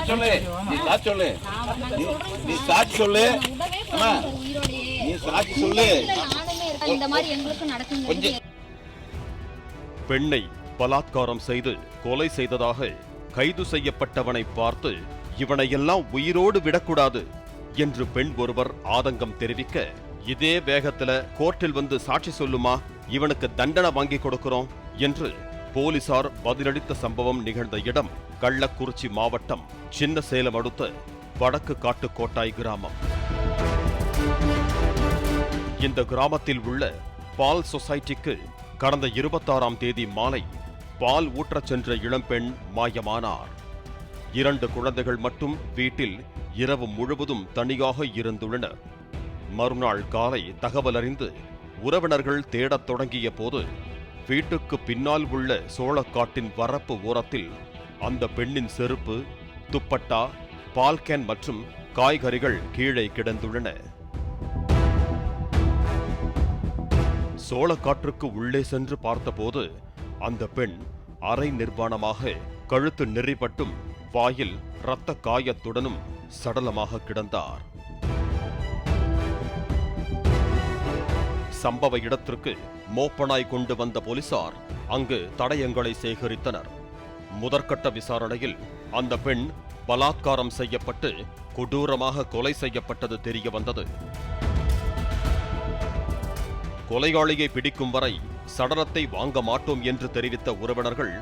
சொல்லு, நீ சாட்சி சொல்லு, நீ சாட்சி சொல்லு, நீ சாட்சி சொல்லு. பெண்ணை பலாத்காரம் செய்து கொலை செய்ததாக கைது செய்யப்பட்டவனை பார்த்து இவனையெல்லாம் உயிரோடு விடக்கூடாது என்று பெண் ஒருவர் ஆதங்கம் தெரிவிக்க, இதே வேகத்துல கோர்ட்டில் வந்து சாட்சி சொல்லுமா, இவனுக்கு தண்டனை வாங்கி கொடுக்கிறோம் என்று போலீசார் பதிலளித்த சம்பவம் நிகழ்ந்த இடம் கள்ளக்குறிச்சி மாவட்டம் சின்ன சேலம் அடுத்த வடக்கு காட்டுக்கோட்டாய் கிராமம். இந்த கிராமத்தில் உள்ள பால் சொசைட்டிக்கு கடந்த 26ஆம் தேதி மாலை பால் ஊற்றச் சென்ற இளம்பெண் மாயமானார். 2 குழந்தைகள் மட்டும் வீட்டில் இரவு முழுவதும் தனியாக இருந்துள்ளனர். மறுநாள் காலை தகவல் அறிந்து உறவினர்கள் தேடத் தொடங்கிய போது வீட்டுக்கு பின்னால் உள்ள சோளக்காட்டின் வரப்பு ஓரத்தில் அந்த பெண்ணின் செருப்பு, துப்பட்டா, பால்கேன் மற்றும் காய்கறிகள் கீழே கிடந்துள்ளன. சோளக்காற்றுக்கு உள்ளே சென்று பார்த்தபோது அந்த பெண் அரை நிர்வாணமாக கழுத்து நெறிப்பட்டும் வாயில் இரத்த காயத்துடனும் சடலமாக கிடந்தார். சம்பவ இடத்திற்கு மோப்பனாய் கொண்டு வந்த போலீசார் அங்கு தடயங்களை சேகரித்தனர். முதற்கட்ட விசாரணையில் அந்த பெண் பலாத்காரம் செய்யப்பட்டு கொடூரமாக கொலை செய்யப்பட்டது தெரிய வந்தது. கொலையாளியை பிடிக்கும் வரை சடலத்தை வாங்க மாட்டோம் என்று தெரிவித்த உறவினர்கள்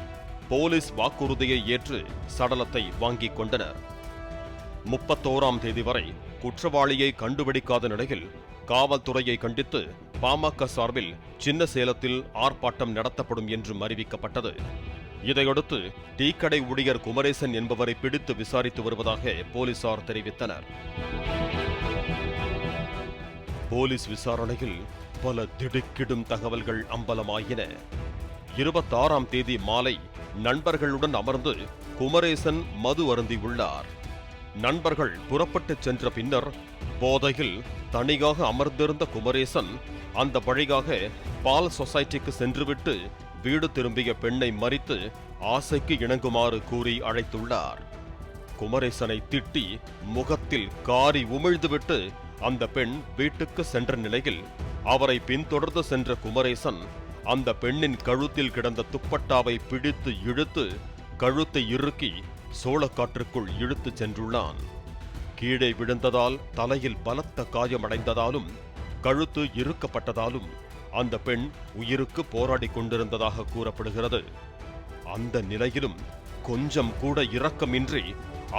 போலீஸ் வாக்குறுதியை ஏற்று சடலத்தை வாங்கிக் கொண்டனர். 31ஆம் தேதி வரை குற்றவாளியை கண்டுபிடிக்காத நிலையில் காவல்துறையை கண்டித்து பாமக சார்பில் சின்ன சேலத்தில் ஆர்ப்பாட்டம் நடத்தப்படும் என்றும் அறிவிக்கப்பட்டது. இதையடுத்து டீக்கடை ஊழியர் குமரேசன் என்பவரை பிடித்து விசாரித்து வருவதாக போலீசார் தெரிவித்தனர். போலீஸ் விசாரணையில் பல திடுக்கிடும் தகவல்கள் அம்பலமாயின. 26ஆம் தேதி மாலை நண்பர்களுடன் அமர்ந்து குமரேசன் மது அருந்தியுள்ளார். நண்பர்கள் புறப்பட்டுச் சென்ற பின்னர் போதையில் தனியாக அமர்ந்திருந்த குமரேசன் அந்த வழியாக பால் சொசைட்டிக்கு சென்றுவிட்டு வீடு திரும்பிய பெண்ணை மறித்து ஆசைக்கு இணங்குமாறு கூறி அழைத்துள்ளார். குமரேசனை திட்டி முகத்தில் காரி உமிழ்ந்துவிட்டு அந்த பெண் வீட்டுக்கு சென்ற நிலையில் அவரை பின்தொடர்ந்து சென்ற குமரேசன் அந்த பெண்ணின் கழுத்தில் கிடந்த துப்பட்டாவை பிடித்து இழுத்து கழுத்தை இறுக்கி சோளக்காற்றுக்குள் இழுத்துச் சென்றுள்ளான். கீழே விழுந்ததால் தலையில் பலத்த காயமடைந்ததாலும் கழுத்து இறுக்கப்பட்டதாலும் அந்த பெண் உயிருக்கு போராடி கொண்டிருந்ததாக கூறப்படுகிறது. அந்த நிலையிலும் கொஞ்சம் கூட இரக்கமின்றி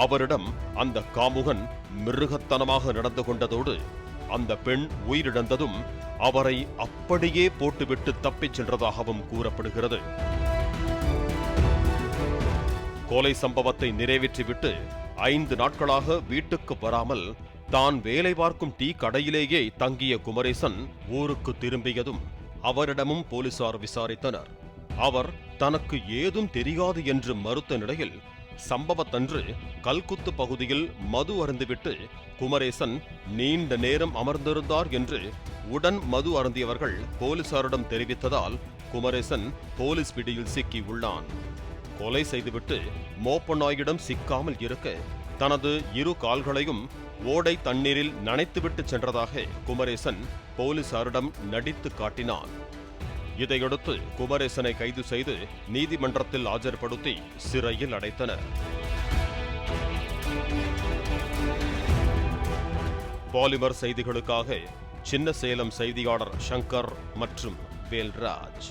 அவரிடம் அந்த காமுகன் மிருகத்தனமாக நடந்து கொண்டதோடு அந்த பெண் உயிரிழந்ததும் அவரை அப்படியே போட்டுவிட்டு தப்பிச் சென்றதாகவும் கூறப்படுகிறது. கொலை சம்பவத்தை நிறைவேற்றிவிட்டு 5 நாட்களாக வீட்டுக்கு வராமல் தான் வேலை பார்க்கும் டீ கடையிலேயே தங்கிய குமரேசன் ஊருக்கு திரும்பியதும் அவரிடமும் போலீசார் விசாரித்தனர். அவர் தனக்கு ஏதும் தெரியாது என்று மறுத்த நிலையில் சம்பவத்தன்று கல்குத்து பகுதியில் மது அருந்திவிட்டு குமரேசன் நீண்ட நேரம் அமர்ந்திருந்தார் என்று உடன் மது அருந்தியவர்கள் போலீசாரிடம் தெரிவித்ததால் குமரேசன் போலீஸ் பிடியில் சிக்கி உள்ளான். கொலை செய்துவிட்டு மோப்பநாயிடம் சிக்காமல் இருக்க தனது 2 கால்களையும் ஓடை தண்ணீரில் நனைத்துவிட்டு சென்றதாக குமரேசன் போலீசாரிடம் நடித்து காட்டினான். இதையடுத்து குமரேசனை கைது செய்து நீதிமன்றத்தில் ஆஜர்படுத்தி சிறையில் அடைத்தனர். பாலிமர் செய்திகளுக்காக சின்ன சேலம் செய்தியாளர் சங்கர் மற்றும் வேல்ராஜ்.